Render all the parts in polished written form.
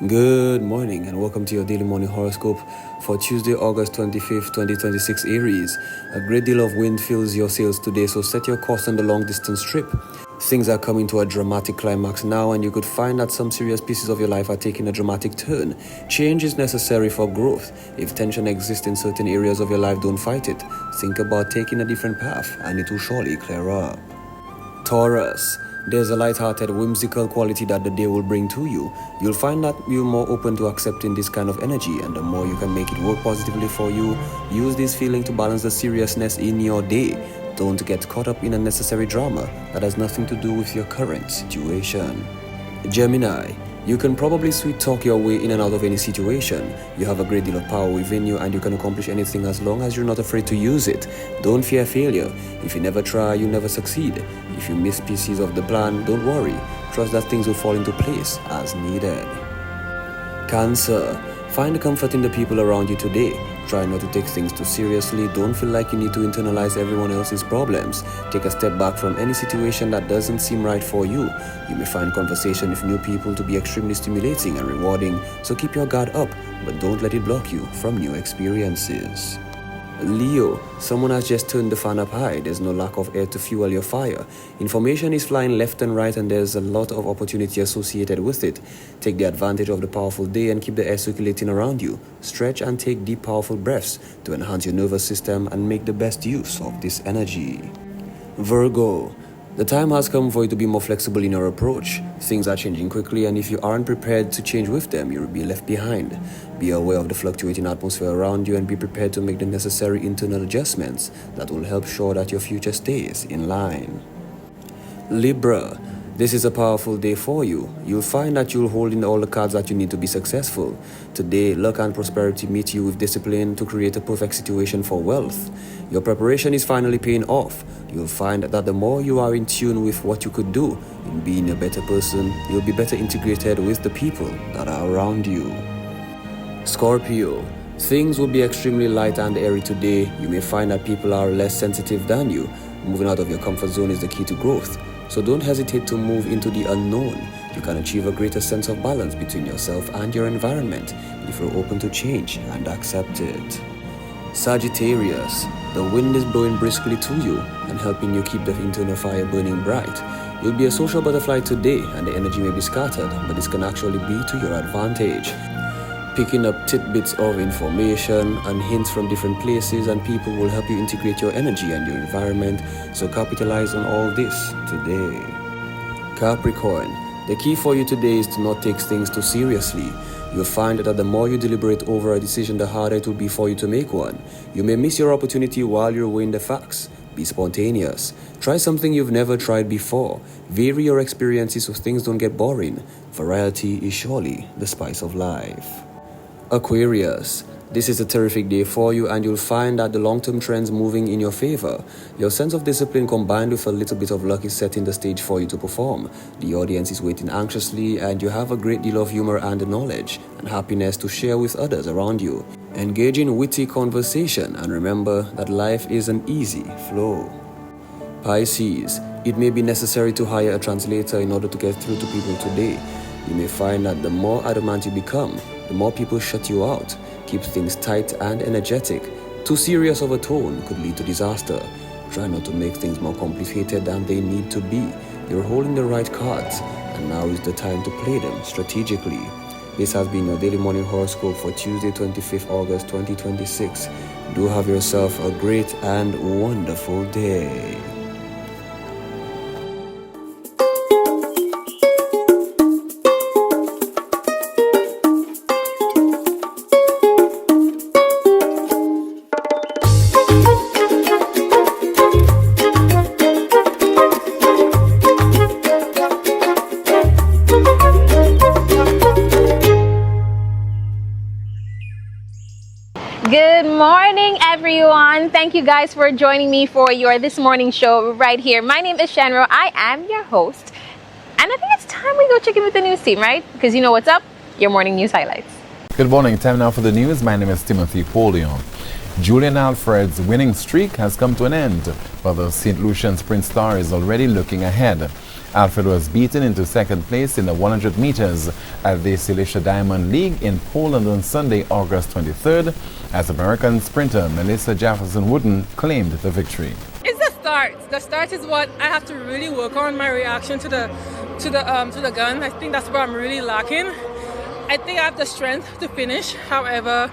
Good morning and welcome to your daily morning horoscope for Tuesday, August 25th, 2026 Aries. A great deal of wind fills your sails today, so set your course on the long distance trip. Things are coming to a dramatic climax now, and you could find that some serious pieces of your life are taking a dramatic turn. Change is necessary for growth. If tension exists in certain areas of your life, don't fight it. Think about taking a different path and it will surely clear up. Taurus. There's a light-hearted, whimsical quality that the day will bring to you. You'll find that you're more open to accepting this kind of energy, and the more you can make it work positively for you, use this feeling to balance the seriousness in your day. Don't get caught up in unnecessary drama that has nothing to do with your current situation. Gemini. You can probably sweet talk your way in and out of any situation. You have a great deal of power within you and you can accomplish anything as long as you're not afraid to use it. Don't fear failure. If you never try, you never succeed. If you miss pieces of the plan, don't worry. Trust that things will fall into place as needed. Cancer. Find comfort in the people around you today. Try not to take things too seriously. Don't feel like you need to internalize everyone else's problems. Take a step back from any situation that doesn't seem right for you. You may find conversation with new people to be extremely stimulating and rewarding, so keep your guard up, but don't let it block you from new experiences. Leo, someone has just turned the fan up high. There's no lack of air to fuel your fire. Information is flying left and right and there's a lot of opportunity associated with it. Take the advantage of the powerful day and keep the air circulating around you. Stretch and take deep, powerful breaths to enhance your nervous system and make the best use of this energy. Virgo. The time has come for you to be more flexible in your approach. Things are changing quickly, and if you aren't prepared to change with them, you'll be left behind. Be aware of the fluctuating atmosphere around you and be prepared to make the necessary internal adjustments that will help ensure that your future stays in line. Libra. This is a powerful day for you. You'll find that you'll hold in all the cards that you need to be successful. Today, luck and prosperity meet you with discipline to create a perfect situation for wealth. Your preparation is finally paying off. You'll find that the more you are in tune with what you could do in being a better person, you'll be better integrated with the people that are around you. Scorpio. Things will be extremely light and airy today. You may find that people are less sensitive than you. Moving out of your comfort zone is the key to growth. So don't hesitate to move into the unknown. You can achieve a greater sense of balance between yourself and your environment if you're open to change and accept it. Sagittarius. The wind is blowing briskly to you and helping you keep the internal fire burning bright. You'll be a social butterfly today and the energy may be scattered, but this can actually be to your advantage. Picking up tidbits of information and hints from different places and people will help you integrate your energy and your environment, so capitalize on all this today. Capricorn. The key for you today is to not take things too seriously. You'll find that the more you deliberate over a decision, the harder it will be for you to make one. You may miss your opportunity while you're weighing the facts. Be spontaneous. Try something you've never tried before. Vary your experiences so things don't get boring. Variety is surely the spice of life. Aquarius. This is a terrific day for you and you'll find that the long-term trends moving in your favor. Your sense of discipline combined with a little bit of luck is setting the stage for you to perform. The audience is waiting anxiously and you have a great deal of humor and knowledge and happiness to share with others around you. Engage in witty conversation and remember that life is an easy flow. Pisces. It may be necessary to hire a translator in order to get through to people today. You may find that the more adamant you become, the more people shut you out. Keep things tight and energetic. Too serious of a tone could lead to disaster. Try not to make things more complicated than they need to be. You're holding the right cards, and now is the time to play them strategically. This has been your daily morning horoscope for Tuesday, 25th August 2026. Do have yourself a great and wonderful day. Good morning, everyone. Thank you guys for joining me for your This Morning show right here. My name is Shanro. I am your host. And I think it's time we go check in with the news team, right? Because you know what's up? Your morning news highlights. Good morning. Time now for the news. My name is Timothy Polion. Julian Alfred's winning streak has come to an end, but the St. Lucian's Prince Star is already looking ahead. Alfred was beaten into second place in the 100 meters at the Silesia Diamond League in Poland on Sunday, August 23rd, as American sprinter Melissa Jefferson-Wooden claimed the victory. It's the start. The start is what I have to really work on. My reaction to the gun. I think that's where I'm really lacking. I think I have the strength to finish. However,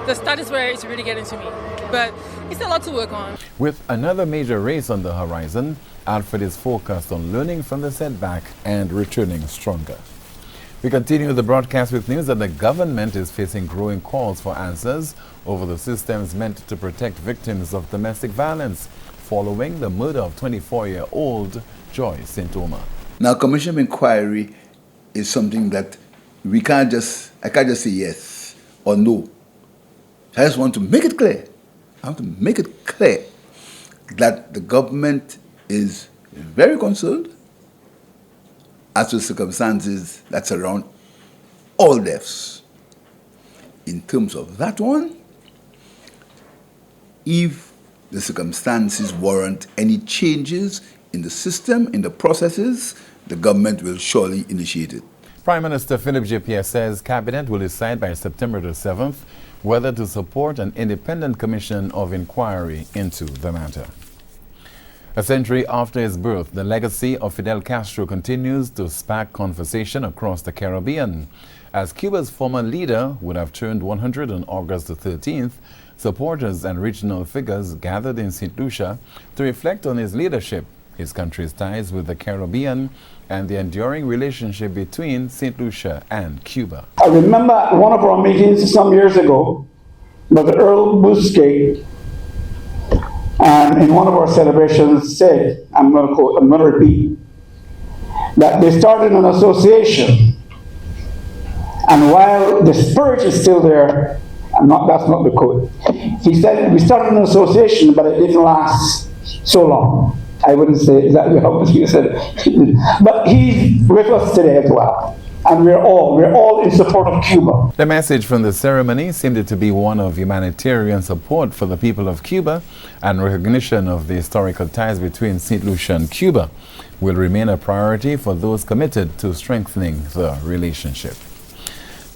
the start is where it's really getting to me. But it's a lot to work on. With another major race on the horizon, Alfred is focused on learning from the setback and returning stronger. We continue the broadcast with news that the government is facing growing calls for answers over the systems meant to protect victims of domestic violence following the murder of 24-year-old Joy St-Omer. Now, commission of inquiry is something that I can't just say yes or no. I just want to make it clear. I want to make it clear that the government is very concerned as to circumstances that surround all deaths. In terms of that one, if the circumstances warrant any changes in the system, in the processes, the government will surely initiate it. Prime Minister Philip J. Pierre says Cabinet will decide by September the 7th whether to support an independent commission of inquiry into the matter. A century after his birth, the legacy of Fidel Castro continues to spark conversation across the Caribbean. As Cuba's former leader would have turned 100 on August the 13th, supporters and regional figures gathered in St. Lucia to reflect on his leadership, his country's ties with the Caribbean, and the enduring relationship between St. Lucia and Cuba. I remember at one of our meetings some years ago, Brother Earl Bousquet, and in one of our celebrations said, I'm going to quote, I'm going to repeat, that they started an association, and while the spirit is still there, that's not the quote. He said, we started an association, but it didn't last so long. I wouldn't say exactly how he said it. But he's with us today as well. And we're all in support of Cuba. The message from the ceremony seemed to be one of humanitarian support for the people of Cuba, and recognition of the historical ties between St. Lucia and Cuba will remain a priority for those committed to strengthening the relationship.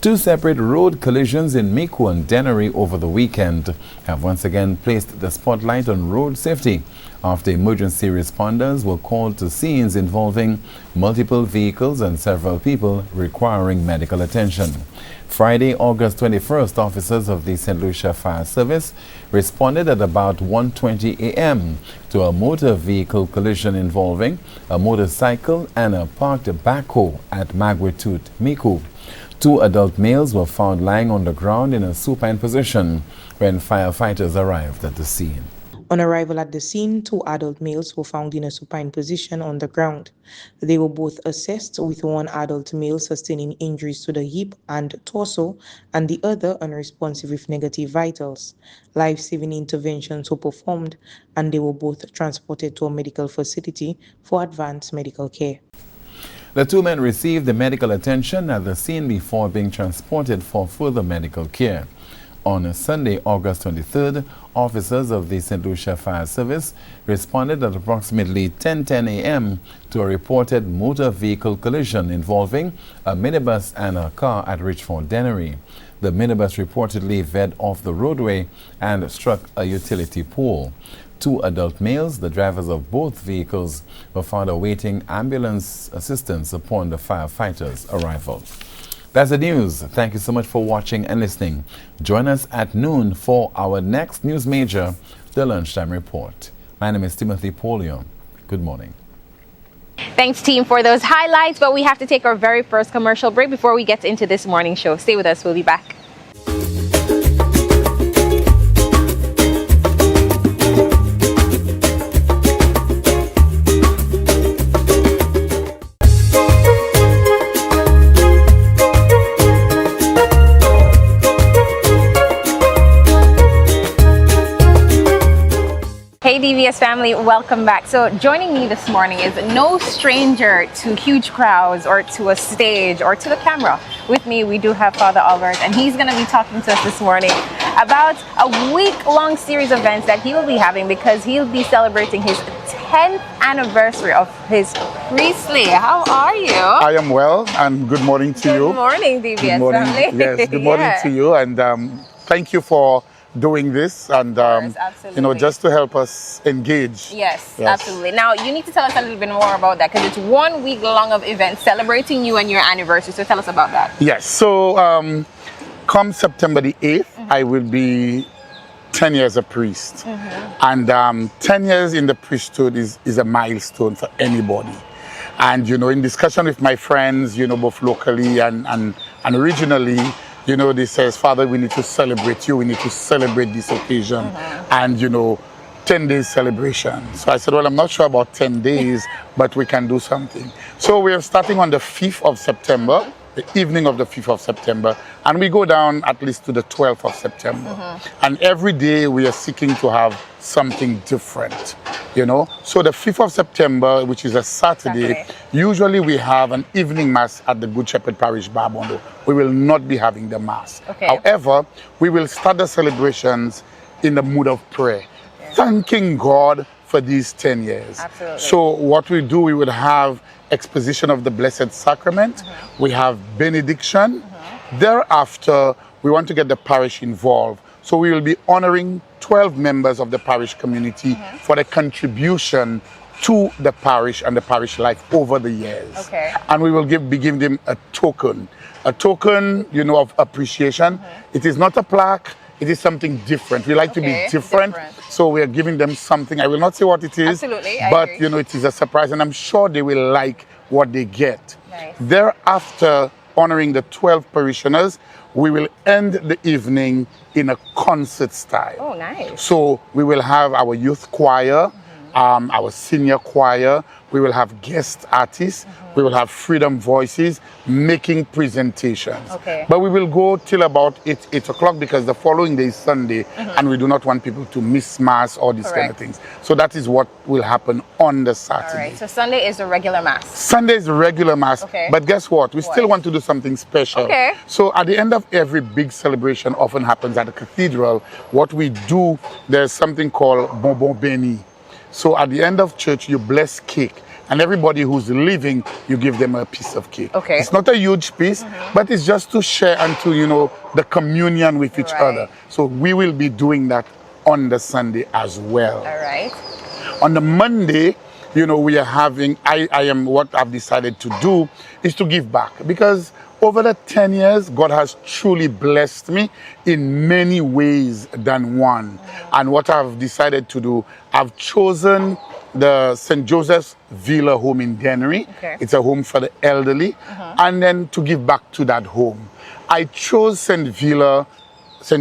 Two separate road collisions in Micoud and Dennery over the weekend have once again placed the spotlight on road safety after emergency responders were called to scenes involving multiple vehicles and several people requiring medical attention. Friday, August 21st, officers of the St. Lucia Fire Service responded at about 1:20 a.m. to a motor vehicle collision involving a motorcycle and a parked backhoe at Maguitut, Micoud. Two adult males were found lying on the ground in a supine position when firefighters arrived at the scene. On arrival at the scene, two adult males were found in a supine position on the ground. They were both assessed, with one adult male sustaining injuries to the hip and torso, and the other unresponsive with negative vitals. Life-saving interventions were performed, and they were both transported to a medical facility for advanced medical care. The two men received the medical attention at the scene before being transported for further medical care. On Sunday, August 23rd, officers of the St. Lucia Fire Service responded at approximately 10:10 a.m. to a reported motor vehicle collision involving a minibus and a car at Richford Dennery. The minibus reportedly veered off the roadway and struck a utility pole. Two adult males, the drivers of both vehicles, were found awaiting ambulance assistance upon the firefighters' arrival. That's the news. Thank you so much for watching and listening. Join us at noon for our next news major, the Lunchtime Report. My name is Timothy Polion. Good morning. Thanks, team, for those highlights, but we have to take our very first commercial break before we get into this morning show. Stay with us. We'll be back. Hey DVS family, welcome back. So joining me this morning is no stranger to huge crowds or to a stage or to the camera. With me, we do have Father Albert, and he's going to be talking to us this morning about a week-long series of events that he will be having because he'll be celebrating his 10th anniversary of his priestly. How are you? I am well, and good morning to you. Good morning, DBS Good morning. family. Yes, good morning to you, and thank you for doing this, and just to help us engage. Yes, absolutely. Now, you need to tell us a little bit more about that, because it's 1 week long of events celebrating you and your anniversary. So tell us about that. Yes. So come September the 8th, I will be 10 years a priest, and 10 years in the priesthood is a milestone for anybody. And in discussion with my friends, both locally and regionally, they says, Father, we need to celebrate you. We need to celebrate this occasion. And 10 days celebration. So I said, well, I'm not sure about 10 days, but we can do something. So we are starting on the 5th of September. The evening of the 5th of September, and we go down at least to the 12th of September. And every day we are seeking to have something different, So the 5th of September, which is a Saturday, usually we have an evening mass at the Good Shepherd Parish, Barbondo. We will not be having the mass. However, we will start the celebrations in the mood of prayer, thanking God for these 10 years. Absolutely. So what we do, we would have exposition of the Blessed Sacrament. We have benediction. Thereafter, we want to get the parish involved. So we will be honoring 12 members of the parish community for the contribution to the parish and the parish life over the years. And we will be giving them a token of appreciation. It is not a plaque. It is something different. We like to be different. So we are giving them something. I will not say what it is. Absolutely, but agree. it is a surprise, and I'm sure they will like what they get. Nice. Thereafter, honoring the 12 parishioners, we will end the evening in a concert style. Oh, nice. So we will have our youth choir, our senior choir, we will have guest artists, we will have freedom voices making presentations. But we will go till about 8 o'clock, because the following day is Sunday, and we do not want people to miss mass or these kind of things. So that is what will happen on the Saturday. All right, so Sunday is the regular mass. Sunday is the regular mass, but guess what? We still want to do something special. So at the end of every big celebration, often happens at the cathedral, what we do, there's something called bonbon béni. So at the end of church, you bless cake, and everybody who's leaving, you give them a piece of cake. It's not a huge piece, but it's just to share and to, the communion with each other. So we will be doing that on the Sunday as well. All right. On the Monday, we are having, what I've decided to do is to give back, because over the 10 years, God has truly blessed me in many ways than one. And what I've decided to do, I've chosen the St. Joseph's Villa home in Dennery. It's a home for the elderly. And then to give back to that home. I chose St.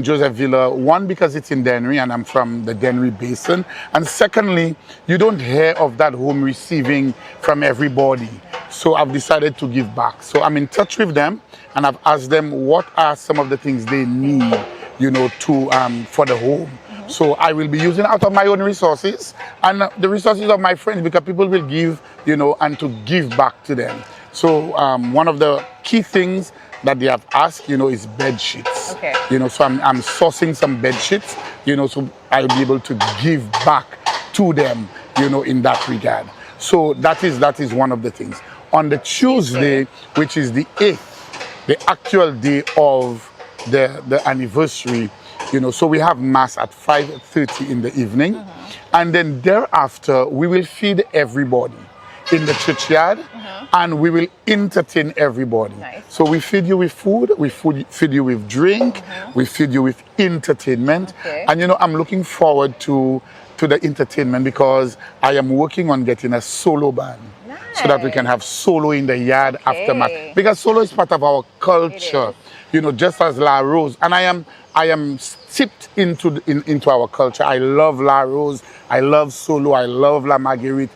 Joseph Villa, one, because it's in Dennery and I'm from the Dennery Basin. And secondly, you don't hear of that home receiving from everybody. So I've decided to give back. So I'm in touch with them, and I've asked them what are some of the things they need, for the home. So I will be using out of my own resources and the resources of my friends, because people will give, and to give back to them. So one of the key things that they have asked, is bed sheets. So I'm sourcing some bed sheets, so I'll be able to give back to them, in that regard. So that is one of the things. On the Tuesday, which is the 8th, the actual day of the anniversary, so we have mass at 5:30 in the evening, and then thereafter we will feed everybody in the churchyard, and we will entertain everybody. So we feed you with food, we feed you with drink, we feed you with entertainment, and I'm looking forward to the entertainment, because I am working on getting a solo band. So that we can have solo in the yard after mass, because solo is part of our culture, just as La Rose. And I am steeped into our culture. I love La Rose, I love solo, I love La Marguerite.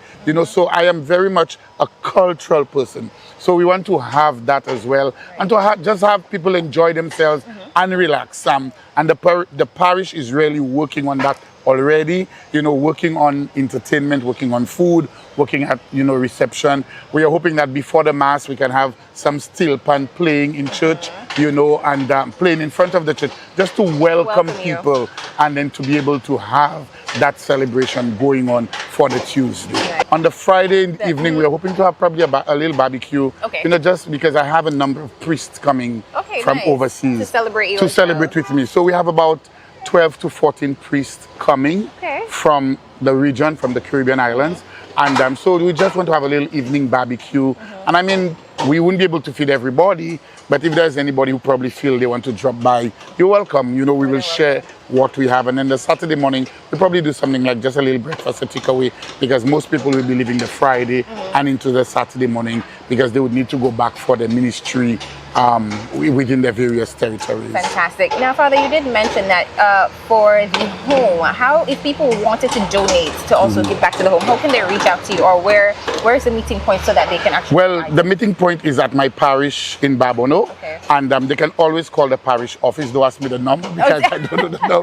So I am very much a cultural person. So we want to have that as well, and to just have people enjoy themselves and relax. And the parish is really working on that already, working on entertainment, working on food, working at, reception. We are hoping that before the mass we can have some steel pan playing in church, you know, and playing in front of the church, just to welcome you. people, and then to be able to have that celebration going on for the Tuesday. Right. On the Friday evening, we are hoping to have probably a little barbecue, Okay. you know, just because I have a number of priests coming from nice. overseas To celebrate you to as well. celebrate with me. So we have about 12 to 14 priests coming Okay. from the region, from the Caribbean islands. And so we just want to have a little evening barbecue. And I mean, we wouldn't be able to feed everybody, but if there's anybody who probably feel they want to drop by, you're welcome. You know, we will share what we have. And then the Saturday morning, we'll probably do something like just a little breakfast, a takeaway, because most people will be leaving the Friday and into the Saturday morning because they would need to go back for the ministry within their various territories. Fantastic. Now, Father, you did mention that for the home, how, if people wanted to donate to also give back to the home, how can they reach out to you, or where's the meeting point so that they can actually? Well, the meeting point is at my parish in Babono, and they can always call the parish office. Don't ask me the number because I don't know the number.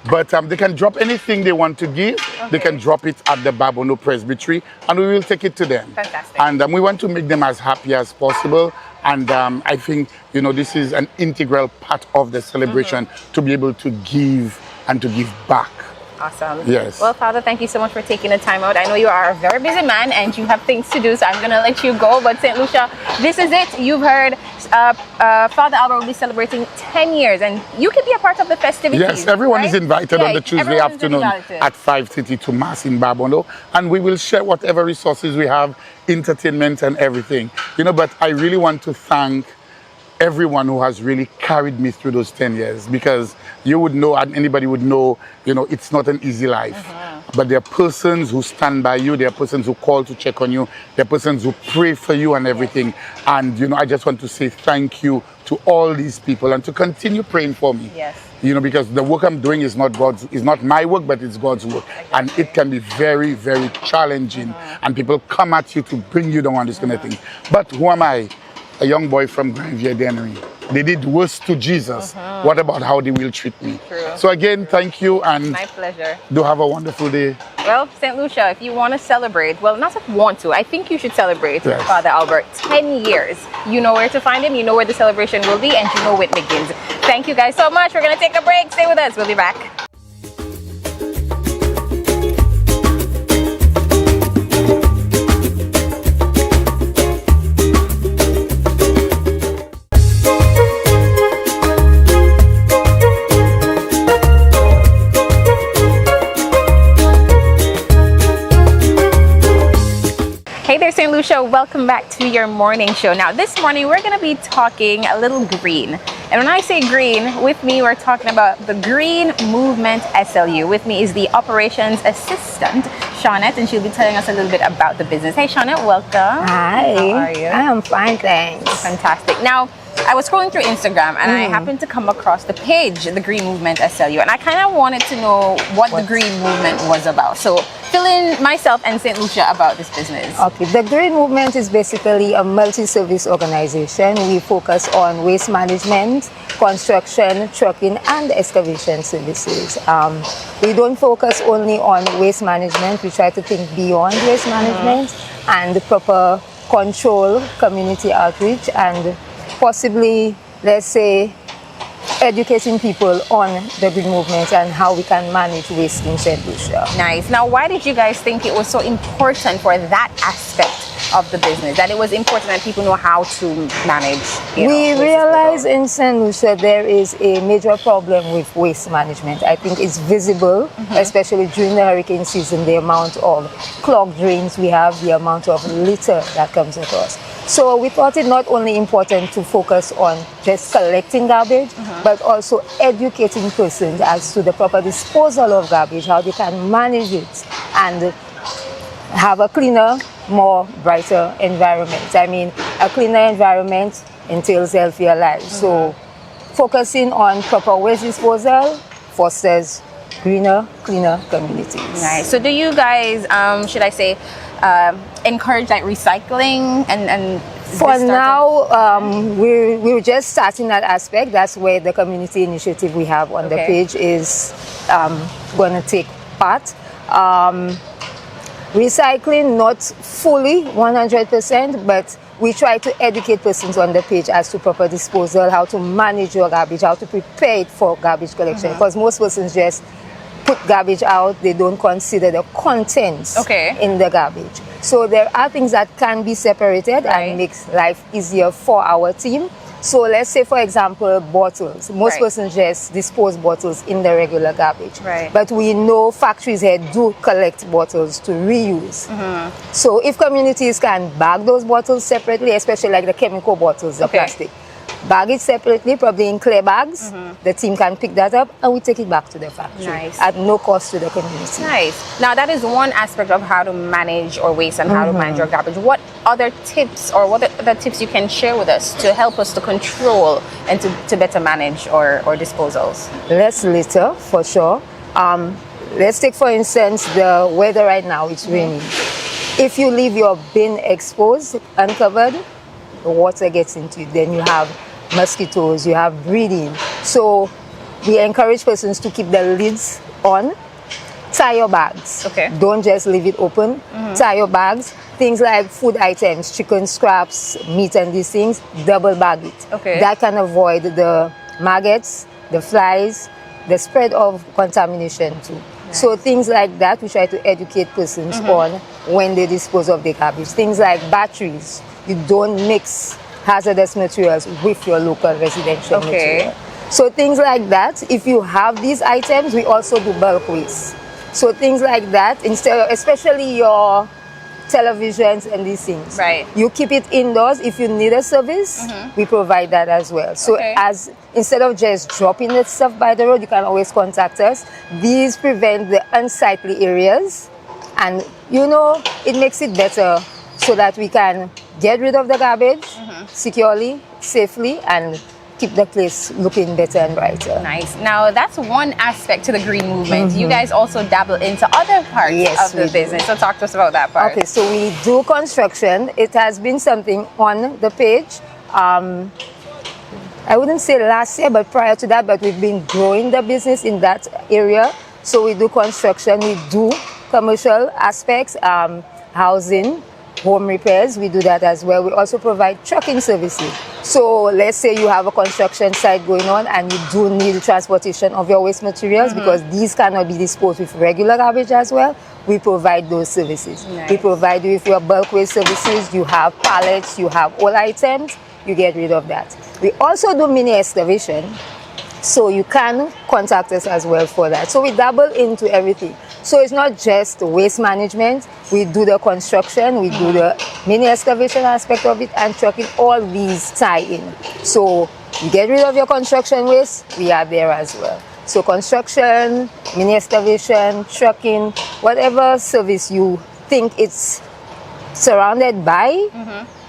But they can drop anything they want to give. They can drop it at the Babono Presbytery, and we will take it to them. Fantastic. And we want to make them as happy as possible. And I think, you know, this is an integral part of the celebration to be able to give and to give back. Awesome. Yes. Well, Father, thank you so much for taking the time out. I know you are a very busy man and you have things to do, so I'm going to let you go. But St. Lucia, this is it. You've heard Father Albert will be celebrating 10 years, and you can be a part of the festivities. Yes, everyone right? is invited on the Tuesday afternoon at 5:30 to Mass in Babono, and we will share whatever resources we have, entertainment and everything. You know, but I really want to thank everyone who has really carried me through those 10 years, because you would know, and anybody would know, you know, it's not an easy life. But there are persons who stand by you, there are persons who call to check on you, there are persons who pray for you and everything. And, you know, I just want to say thank you to all these people and to continue praying for me. Yes. You know, because the work I'm doing is not my work, but it's God's work. And it can be very, very challenging. And people come at you to bring you down on this kind of thing. But who am I? A young boy from Granville Deanery. They did worse to Jesus. What about how they will treat me? True. So again, thank you, and My pleasure. do have a wonderful day. Well, St. Lucia, if you want to celebrate, well, not if you want to, I think you should celebrate Yes. Father Albert. 10 years. You know where to find him, you know where the celebration will be, and you know it begins. Thank you guys so much. We're going to take a break. Stay with us. We'll be back. Hey there, St. Lucia. Welcome back to your morning show. Now, this morning we're going to be talking a little green. And when I say green, with me we're talking about the Green Movement SLU. With me is the operations assistant, Shawnette, and she'll be telling us a little bit about the business. Hey, Shawnette, welcome. Hi. How are you? I am fine, thanks. Fantastic. Now, I was scrolling through Instagram and I happened to come across the page, the Green Movement SLU, and I kind of wanted to know what the Green Movement was about. So fill in myself and St. Lucia about this business. Okay, the Green Movement is basically a multi-service organization. We focus on waste management, construction, trucking, and excavation services. We don't focus only on waste management. We try to think beyond waste management and proper control, community outreach, and possibly, let's say, educating people on the Green Movement and how we can manage waste in St. Lucia. Nice. Now, why did you guys think it was so important for that aspect of the business, that it was important that people know how to manage? We realize in St. Lucia there is a major problem with waste management. I think it's visible, especially during the hurricane season, the amount of clogged drains we have, the amount of litter that comes across. So we thought it not only important to focus on just collecting garbage, but also educating persons as to the proper disposal of garbage, how they can manage it and have a cleaner, more brighter environment. I mean, a cleaner environment entails healthier lives. So focusing on proper waste disposal fosters greener, cleaner communities. Nice. So do you guys, should I say, encourage like recycling and for now, we're just starting that aspect. That's where the community initiative we have on the page is going to take part. Recycling, not fully 100%, but we try to educate persons on the page as to proper disposal, how to manage your garbage, how to prepare it for garbage collection. Because most persons just put garbage out, they don't consider the contents in the garbage. So there are things that can be separated and makes life easier for our team. So let's say, for example, bottles. Most persons just dispose bottles in the regular garbage. But we know factories here do collect bottles to reuse. So if communities can bag those bottles separately, especially like the chemical bottles, the plastic, bag it separately, probably in clear bags. The team can pick that up and we take it back to the factory at no cost to the community. Nice. Now that is one aspect of how to manage or waste and how to manage your garbage. What other tips or what other tips you can share with us to help us to control and to better manage our disposals? Less litter, for sure. Let's take, for instance, the weather right now. It's raining. If you leave your bin exposed, uncovered, the water gets into it. Then you have mosquitoes, you have breeding. So we encourage persons to keep the lids on. Tie your bags. Don't just leave it open. Tie your bags. Things like food items, chicken scraps, meat and these things, double bag it. That can avoid the maggots, the flies, the spread of contamination too. So things like that, we try to educate persons on when they dispose of their garbage. Things like batteries. You don't mix hazardous materials with your local residential material. So things like that, if you have these items, we also do bulk waste. So things like that, instead of, especially your televisions and these things, you keep it indoors. If you need a service, we provide that as well. So as instead of just dropping the stuff by the road, you can always contact us. These prevent the unsightly areas, and you know, it makes it better so that we can get rid of the garbage securely, safely, and keep the place looking better and brighter. Nice. Now that's one aspect to the green movement. You guys also dabble into other parts of the business. So talk to us about that part. Okay, so we do construction. It has been something on the page. I wouldn't say last year, but prior to that, but we've been growing the business in that area. So we do construction, we do commercial aspects, housing, home repairs, we do that as well. We also provide trucking services. So let's say you have a construction site going on and you do need transportation of your waste materials because these cannot be disposed with regular garbage as well. We provide those services. We provide you with your bulk waste services. You have pallets, you have all items, you get rid of that. We also do mini excavation. So you can contact us as well for that. So we dabble into everything. So it's not just waste management. We do the construction, we do the mini excavation aspect of it, and trucking. All these tie in. So you get rid of your construction waste, we are there as well. So construction, mini excavation, trucking, whatever service you think it's surrounded by,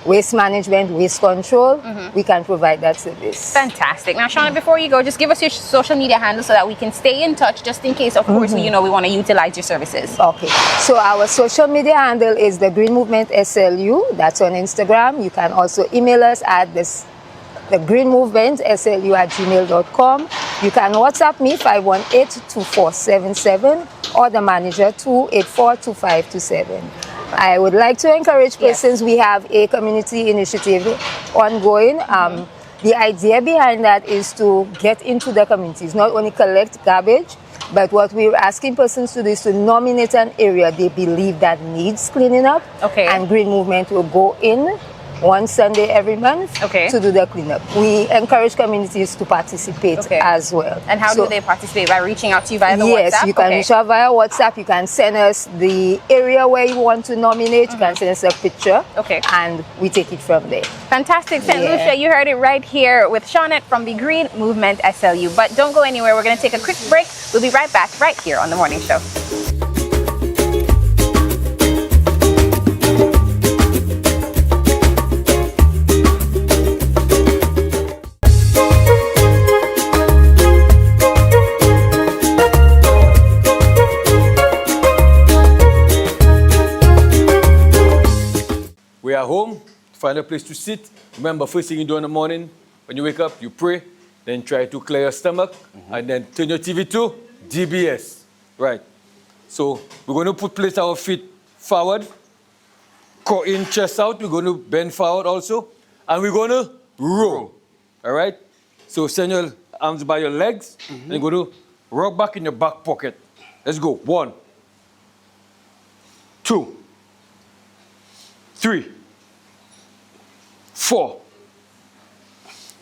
waste management, waste control, we can provide that service. Fantastic. Now, Shawnette, before you go, just give us your social media handle so that we can stay in touch, just in case, of course, we want to utilize your services. Okay. So our social media handle is the Green Movement SLU. That's on Instagram. You can also email us at the Green Movement SLU@gmail.com. You can WhatsApp me 518-2477 or the manager 284-2527. I would like to encourage persons. We have a community initiative ongoing. The idea behind that is to get into the communities, not only collect garbage, but what we're asking persons to do is to nominate an area they believe that needs cleaning up. And Green Movement will go in one Sunday every month to do the cleanup. We encourage communities to participate as well. And how do they participate? By reaching out to you via the WhatsApp? Yes, you can reach out via WhatsApp. You can send us the area where you want to nominate. You can send us a picture. And we take it from there. Fantastic. St. Lucia, you heard it right here with Shawnette from the Green Movement SLU. But don't go anywhere. We're going to take a quick break. We'll be right back right here on The Morning Show. We are home, find a place to sit. Remember, first thing you do in the morning, when you wake up, you pray, then try to clear your stomach, and then turn your TV to DBS. Right. So we're going to place our feet forward, core in, chest out. We're going to bend forward also. And we're going to row. All right? So send your arms by your legs. And you're going to rock back in your back pocket. Let's go. 1, 2, 3, 4,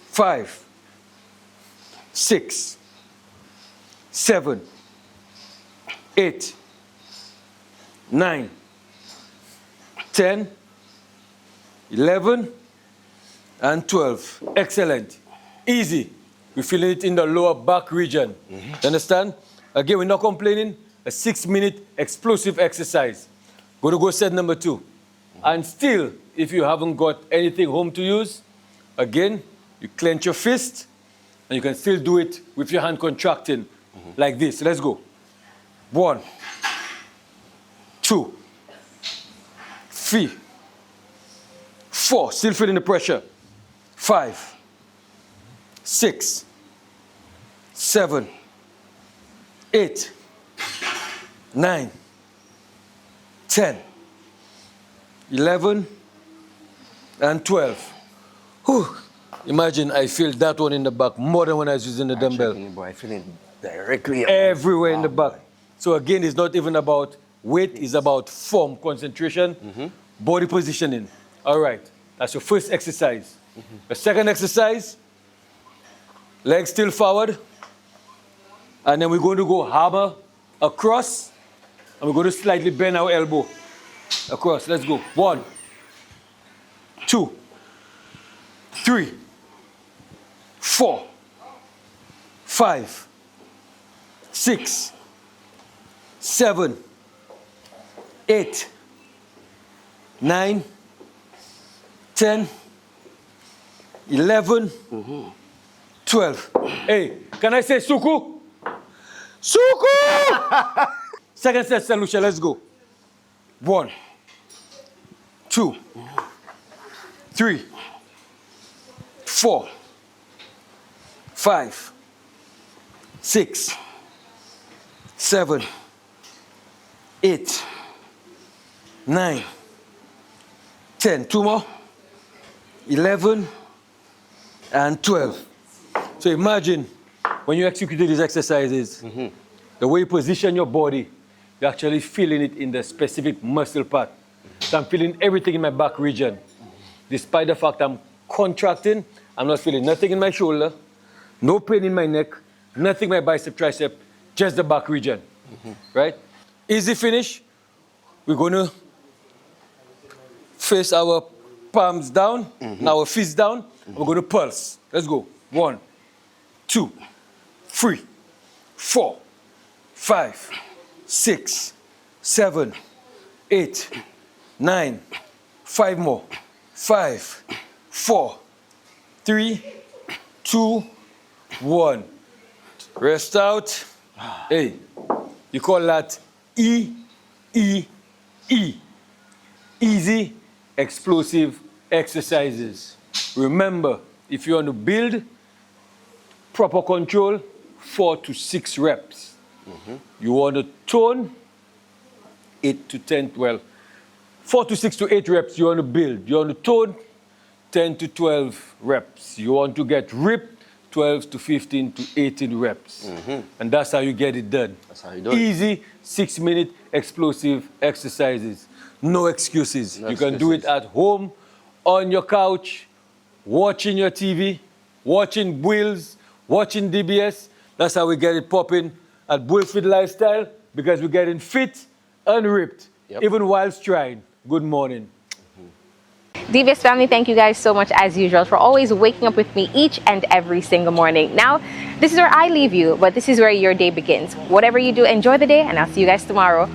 5, 6, 7, 8, 9, 10, 11, and 12. Excellent. Easy. We're feeling it in the lower back region. You understand? Again, we're not complaining. A 6-minute explosive exercise. Going to go set number 2. And still, if you haven't got anything home to use, again, you clench your fist, and you can still do it with your hand contracting like this. Let's go. 1, 2, 3, 4. Still feeling the pressure. 5, 6, 7, 8, 9, 10, 11, and 12. Whew. Imagine I feel that one in the back more than when I was using the dumbbell. I feel it directly everywhere in the back. So again, it's not even about weight, it's about form, concentration, body positioning. All right, that's your first exercise. The second exercise, legs still forward, and then we're going to go hammer across, and we're going to slightly bend our elbow across. Let's go. 1, 2, 3, 4, 5, 6, 7, 8, 9, 10, 11, 12. Hey, can I say suku? Suku! Second set solution, let's go. 1, 2, 3, 4, 5, 6, 7, 8, 9, 10. 2 more. 11 and 12. So imagine when you execute these exercises, the way you position your body, you're actually feeling it in the specific muscle part. So I'm feeling everything in my back region. Despite the fact I'm contracting, I'm not feeling nothing in my shoulder, no pain in my neck, nothing in my bicep, tricep, just the back region. Right? Easy finish. We're going to face our palms down, now our fists down. We're going to pulse. Let's go. 1, 2, 3, 4, 5, 6, 7, 8, 9, 5 more. 5, 4, 3, 2, 1. Rest out. Hey, you call that E. Easy, explosive exercises. Remember, if you want to build proper control, 4 to 6 reps. You want to tone, 8 to 10, well, 4 to 6 to 8 reps you want to build. You want to tone, 10 to 12 reps. You want to get ripped, 12 to 15 to 18 reps. And that's how you get it done. That's how you do it. Easy, 6-minute explosive exercises. No excuses. You can do it at home, on your couch, watching your TV, watching BweelzFit, watching DBS. That's how we get it popping at BweelzFit Lifestyle, because we're getting fit and ripped, even whilst trying. Good morning. DBS family, thank you guys so much as usual for always waking up with me each and every single morning. Now, this is where I leave you, but this is where your day begins. Whatever you do, enjoy the day, and I'll see you guys tomorrow.